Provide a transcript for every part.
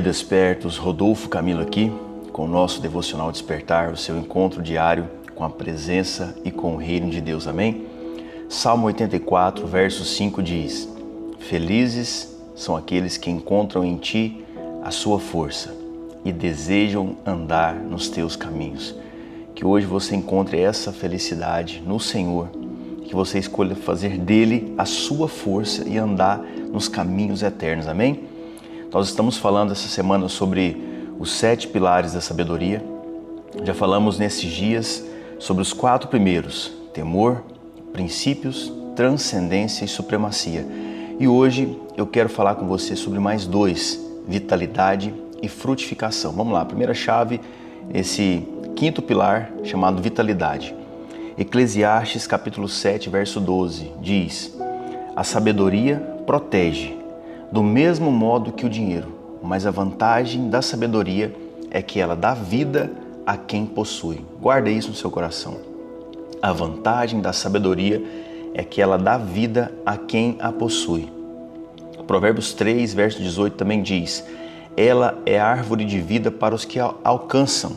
Despertos, Rodolfo Camilo aqui, com o nosso Devocional Despertar, o seu encontro diário com a presença e com o reino de Deus, amém? Salmo 84, verso 5 diz: Felizes são aqueles que encontram em ti a sua força e desejam andar nos teus caminhos. Que hoje você encontre essa felicidade no Senhor, que você escolha fazer dele a sua força e andar nos caminhos eternos, amém? Nós estamos falando essa semana sobre os 7 pilares da sabedoria. Já falamos nesses dias sobre os 4 primeiros: temor, princípios, transcendência e supremacia. E hoje eu quero falar com você sobre mais 2, vitalidade e frutificação. Vamos lá, a primeira chave, esse 5º pilar chamado vitalidade. Eclesiastes capítulo 7, verso 12 diz: a sabedoria protege, do mesmo modo que o dinheiro, mas a vantagem da sabedoria é que ela dá vida a quem possui. Guarda isso no seu coração. A vantagem da sabedoria é que ela dá vida a quem a possui. Provérbios 3, verso 18 também diz: ela é árvore de vida para os que a alcançam,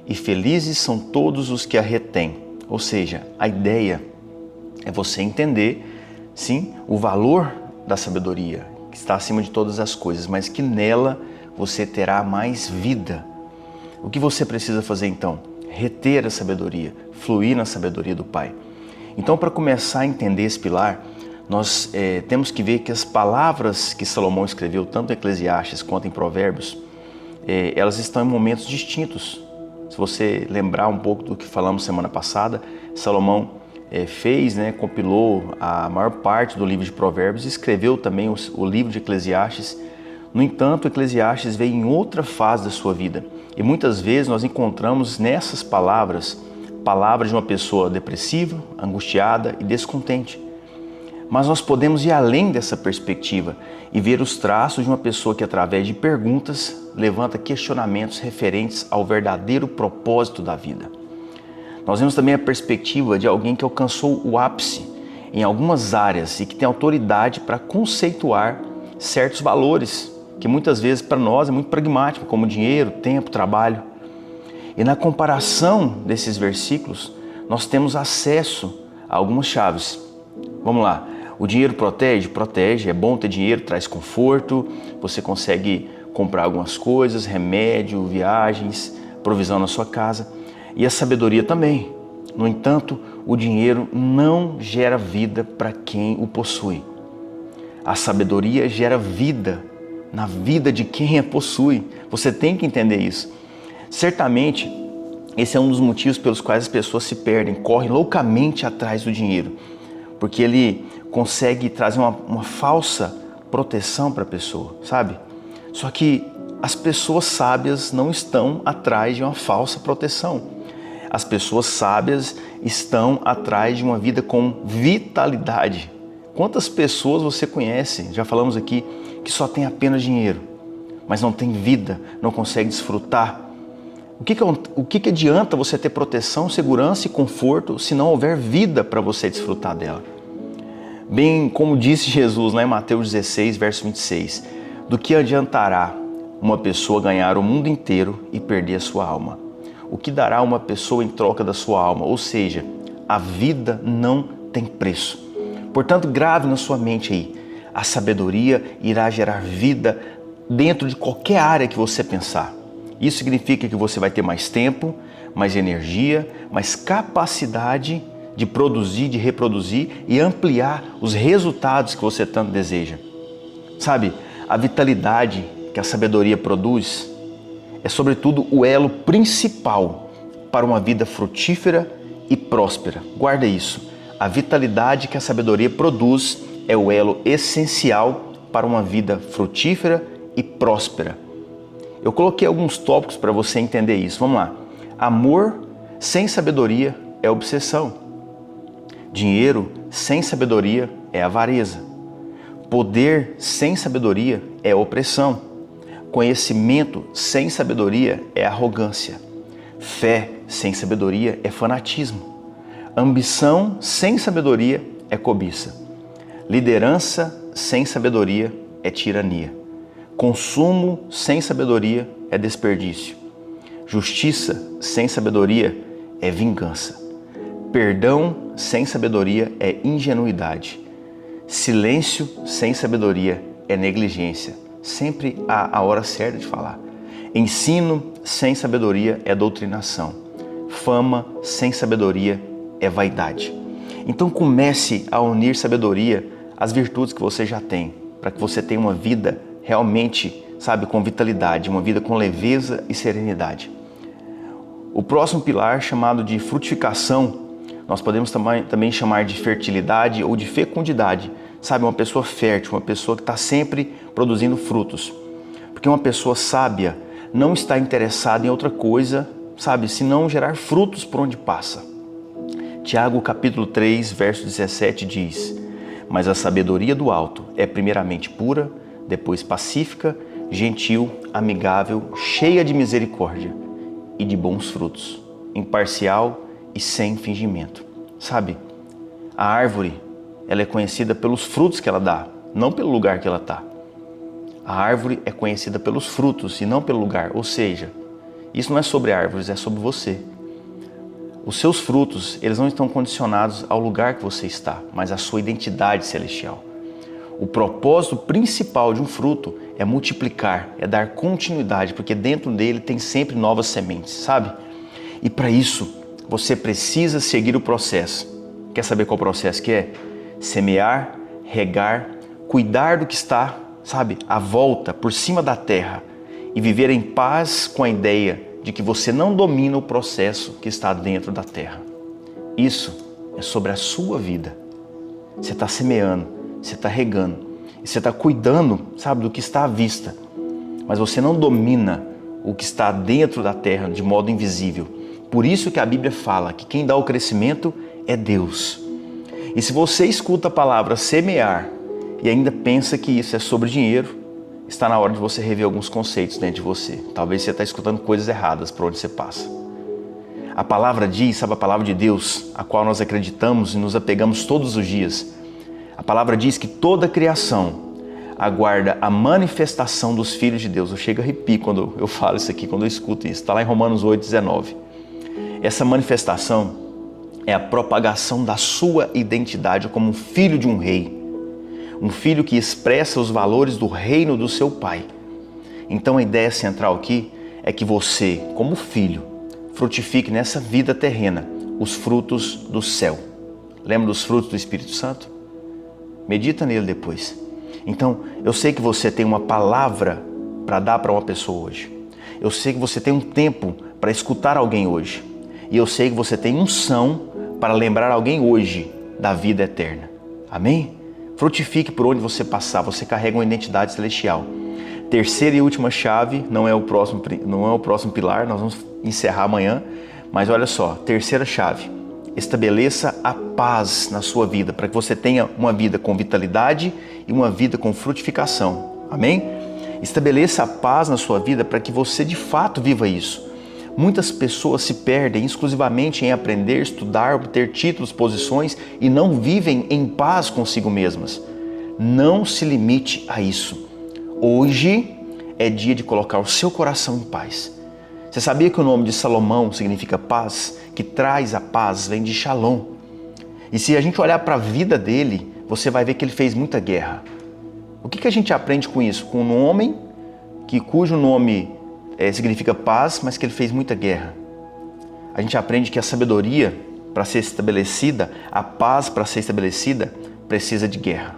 e felizes são todos os que a retêm. Ou seja, a ideia é você entender, sim, o valor da sabedoria, que está acima de todas as coisas, mas que nela você terá mais vida. O que você precisa fazer então? Reter a sabedoria, fluir na sabedoria do Pai. Então, para começar a entender esse pilar, nós temos que ver que as palavras que Salomão escreveu, tanto em Eclesiastes quanto em Provérbios, elas estão em momentos distintos. Se você lembrar um pouco do que falamos semana passada, Salomão compilou a maior parte do livro de Provérbios e escreveu também o livro de Eclesiastes. No entanto, Eclesiastes veio em outra fase da sua vida. E muitas vezes nós encontramos nessas palavras de uma pessoa depressiva, angustiada e descontente. Mas nós podemos ir além dessa perspectiva e ver os traços de uma pessoa que, através de perguntas, levanta questionamentos referentes ao verdadeiro propósito da vida. Nós vemos também a perspectiva de alguém que alcançou o ápice em algumas áreas e que tem autoridade para conceituar certos valores que muitas vezes para nós é muito pragmático, como dinheiro, tempo, trabalho. E na comparação desses versículos, nós temos acesso a algumas chaves. Vamos lá. O dinheiro protege? Protege. É bom ter dinheiro, traz conforto, você consegue comprar algumas coisas, remédio, viagens, provisão na sua casa. E a sabedoria também. No entanto, o dinheiro não gera vida para quem o possui. A sabedoria gera vida na vida de quem a possui. Você tem que entender isso. Certamente, esse é um dos motivos pelos quais as pessoas se perdem, correm loucamente atrás do dinheiro. Porque ele consegue trazer uma falsa proteção para a pessoa, sabe? Só que as pessoas sábias não estão atrás de uma falsa proteção. As pessoas sábias estão atrás de uma vida com vitalidade. Quantas pessoas você conhece, já falamos aqui, que só tem apenas dinheiro, mas não tem vida, não consegue desfrutar? O que adianta você ter proteção, segurança e conforto se não houver vida para você desfrutar dela? Bem como disse Jesus lá em Mateus 16, verso 26, do que adiantará uma pessoa ganhar o mundo inteiro e perder a sua alma? O que dará uma pessoa em troca da sua alma? Ou seja, a vida não tem preço. Portanto, grave na sua mente aí, a sabedoria irá gerar vida dentro de qualquer área que você pensar. Isso significa que você vai ter mais tempo, mais energia, mais capacidade de produzir, de reproduzir e ampliar os resultados que você tanto deseja. Sabe, a vitalidade que a sabedoria produz é sobretudo o elo principal para uma vida frutífera e próspera. Guarda isso. A vitalidade que a sabedoria produz é o elo essencial para uma vida frutífera e próspera. Eu coloquei alguns tópicos para você entender isso. Vamos lá. Amor sem sabedoria é obsessão. Dinheiro sem sabedoria é avareza. Poder sem sabedoria é opressão. Conhecimento sem sabedoria é arrogância. Fé sem sabedoria é fanatismo. Ambição sem sabedoria é cobiça. Liderança sem sabedoria é tirania. Consumo sem sabedoria é desperdício. Justiça sem sabedoria é vingança. Perdão sem sabedoria é ingenuidade. Silêncio sem sabedoria é negligência. Sempre há a hora certa de falar. Ensino sem sabedoria é doutrinação. Fama sem sabedoria é vaidade. Então comece a unir sabedoria às virtudes que você já tem, para que você tenha uma vida realmente, com vitalidade, uma vida com leveza e serenidade. O próximo pilar, chamado de frutificação, nós podemos também chamar de fertilidade ou de fecundidade. Uma pessoa fértil, uma pessoa que está sempre produzindo frutos. Porque uma pessoa sábia não está interessada em outra coisa, senão gerar frutos por onde passa. Tiago capítulo 3, verso 17 diz: mas a sabedoria do alto é primeiramente pura, depois pacífica, gentil, amigável, cheia de misericórdia e de bons frutos, imparcial e sem fingimento. A árvore, ela é conhecida pelos frutos que ela dá, não pelo lugar que ela está. A árvore é conhecida pelos frutos e não pelo lugar. Ou seja, isso não é sobre árvores, é sobre você. Os seus frutos, eles não estão condicionados ao lugar que você está, mas à sua identidade celestial. O propósito principal de um fruto é multiplicar, é dar continuidade, porque dentro dele tem sempre novas sementes, E para isso, você precisa seguir o processo. Quer saber qual processo que é? Semear, regar, cuidar do que está, à volta, por cima da terra, e viver em paz com a ideia de que você não domina o processo que está dentro da terra. Isso é sobre a sua vida. Você está semeando, você está regando, e você está cuidando, do que está à vista. Mas você não domina o que está dentro da terra de modo invisível. Por isso que a Bíblia fala que quem dá o crescimento é Deus. E se você escuta a palavra semear e ainda pensa que isso é sobre dinheiro, está na hora de você rever alguns conceitos dentro de você. Talvez você está escutando coisas erradas por onde você passa. A palavra diz, a palavra de Deus, a qual nós acreditamos e nos apegamos todos os dias. A palavra diz que toda a criação aguarda a manifestação dos filhos de Deus. Eu chego a arrepio quando eu falo isso aqui, quando eu escuto isso. Está lá em Romanos 8,19. Essa manifestação é a propagação da sua identidade como um filho de um rei. Um filho que expressa os valores do reino do seu pai. Então a ideia central aqui é que você, como filho, frutifique nessa vida terrena os frutos do céu. Lembra dos frutos do Espírito Santo? Medita nele depois. Então, eu sei que você tem uma palavra para dar para uma pessoa hoje. Eu sei que você tem um tempo para escutar alguém hoje. E eu sei que você tem unção para lembrar alguém hoje da vida eterna. Amém? Frutifique por onde você passar, você carrega uma identidade celestial. Terceira e última chave, não é o próximo pilar, nós vamos encerrar amanhã, mas olha só, terceira chave, estabeleça a paz na sua vida, para que você tenha uma vida com vitalidade e uma vida com frutificação. Amém? Estabeleça a paz na sua vida para que você de fato viva isso. Muitas pessoas se perdem exclusivamente em aprender, estudar, obter títulos, posições e não vivem em paz consigo mesmas. Não se limite a isso. Hoje é dia de colocar o seu coração em paz. Você sabia que o nome de Salomão significa paz? Que traz a paz, vem de Shalom. E se a gente olhar para a vida dele, você vai ver que ele fez muita guerra. O que a gente aprende com isso? Com um homem cujo nome significa paz, mas que ele fez muita guerra. A gente aprende que a sabedoria, para ser estabelecida, a paz para ser estabelecida, precisa de guerra.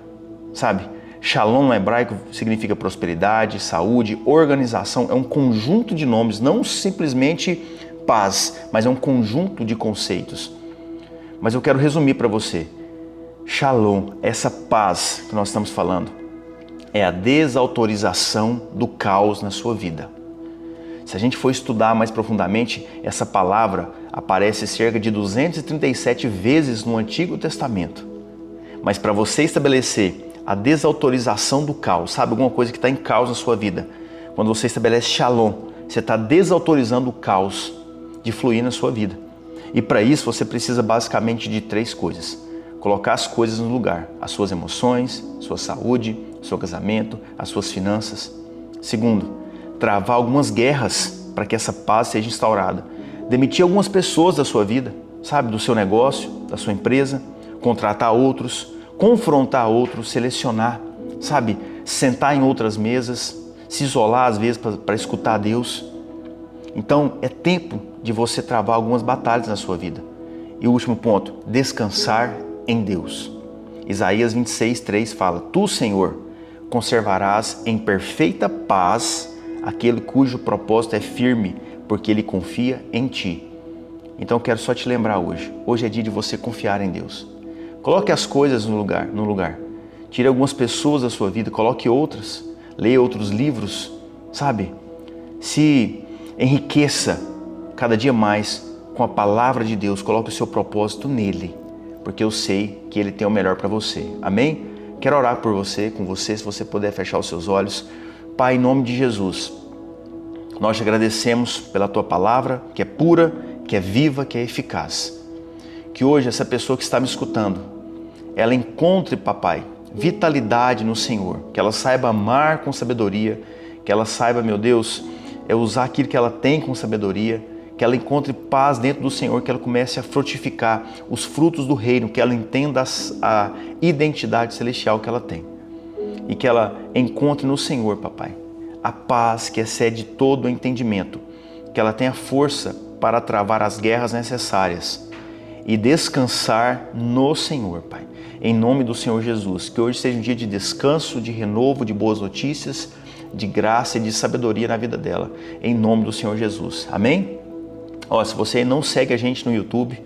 Shalom no hebraico significa prosperidade, saúde, organização. É um conjunto de nomes, não simplesmente paz, mas é um conjunto de conceitos. Mas eu quero resumir para você. Shalom, essa paz que nós estamos falando, é a desautorização do caos na sua vida. Se a gente for estudar mais profundamente, essa palavra aparece cerca de 237 vezes no Antigo Testamento. Mas para você estabelecer a desautorização do caos, alguma coisa que está em caos na sua vida, quando você estabelece Shalom, você está desautorizando o caos de fluir na sua vida. E para isso você precisa basicamente de 3 coisas. Colocar as coisas no lugar, as suas emoções, sua saúde, seu casamento, as suas finanças. Segundo, travar algumas guerras para que essa paz seja instaurada. Demitir algumas pessoas da sua vida, sabe, do seu negócio, da sua empresa, contratar outros, confrontar outros, selecionar, sabe, sentar em outras mesas, se isolar às vezes para escutar Deus. Então é tempo de você travar algumas batalhas na sua vida. E o último ponto, descansar em Deus. Isaías 26:3 fala: Tu, Senhor, conservarás em perfeita paz aquele cujo propósito é firme, porque ele confia em Ti. Então eu quero só te lembrar hoje é dia de você confiar em Deus. Coloque as coisas no lugar. Tire algumas pessoas da sua vida, coloque outras. Leia outros livros, sabe? Se enriqueça cada dia mais com a palavra de Deus. Coloque o seu propósito nele, porque eu sei que Ele tem o melhor para você. Amém? Quero orar por você, com você, se você puder fechar os seus olhos. Pai, em nome de Jesus, nós te agradecemos pela Tua palavra, que é pura, que é viva, que é eficaz. Que hoje essa pessoa que está me escutando, ela encontre, papai, vitalidade no Senhor, que ela saiba amar com sabedoria, que ela saiba, meu Deus, usar aquilo que ela tem com sabedoria, que ela encontre paz dentro do Senhor, que ela comece a frutificar os frutos do reino, que ela entenda a identidade celestial que ela tem e que ela encontre no Senhor, papai, a paz que excede todo o entendimento, que ela tenha força para travar as guerras necessárias e descansar no Senhor, Pai. Em nome do Senhor Jesus, que hoje seja um dia de descanso, de renovo, de boas notícias, de graça e de sabedoria na vida dela. Em nome do Senhor Jesus. Amém? Se você não segue a gente no YouTube,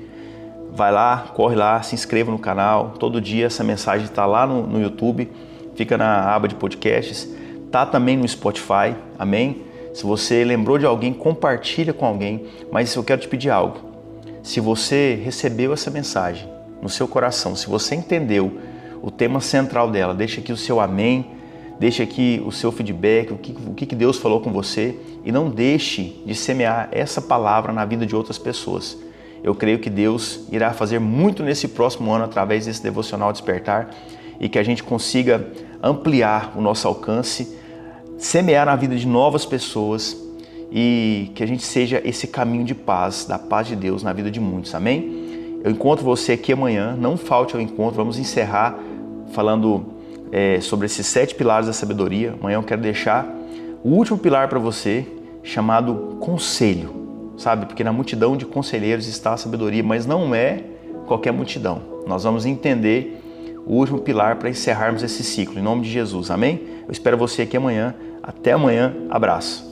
vai lá, corre lá, se inscreva no canal. Todo dia essa mensagem está lá no YouTube, fica na aba de podcasts, está também no Spotify. Amém? Se você lembrou de alguém, compartilha com alguém. Mas eu quero te pedir algo. Se você recebeu essa mensagem no seu coração, se você entendeu o tema central dela, deixa aqui o seu amém, deixa aqui o seu feedback, o que Deus falou com você, e não deixe de semear essa palavra na vida de outras pessoas. Eu creio que Deus irá fazer muito nesse próximo ano através desse Devocional Despertar e que a gente consiga ampliar o nosso alcance, semear na vida de novas pessoas e que a gente seja esse caminho de paz, da paz de Deus na vida de muitos. Amém? Eu encontro você aqui amanhã, não falte ao encontro, vamos encerrar falando sobre esses 7 pilares da sabedoria. Amanhã eu quero deixar o último pilar para você, chamado conselho, sabe? Porque na multidão de conselheiros está a sabedoria, mas não é qualquer multidão. Nós vamos entender o último pilar para encerrarmos esse ciclo, em nome de Jesus. Amém? Eu espero você aqui amanhã. Até amanhã. Abraço.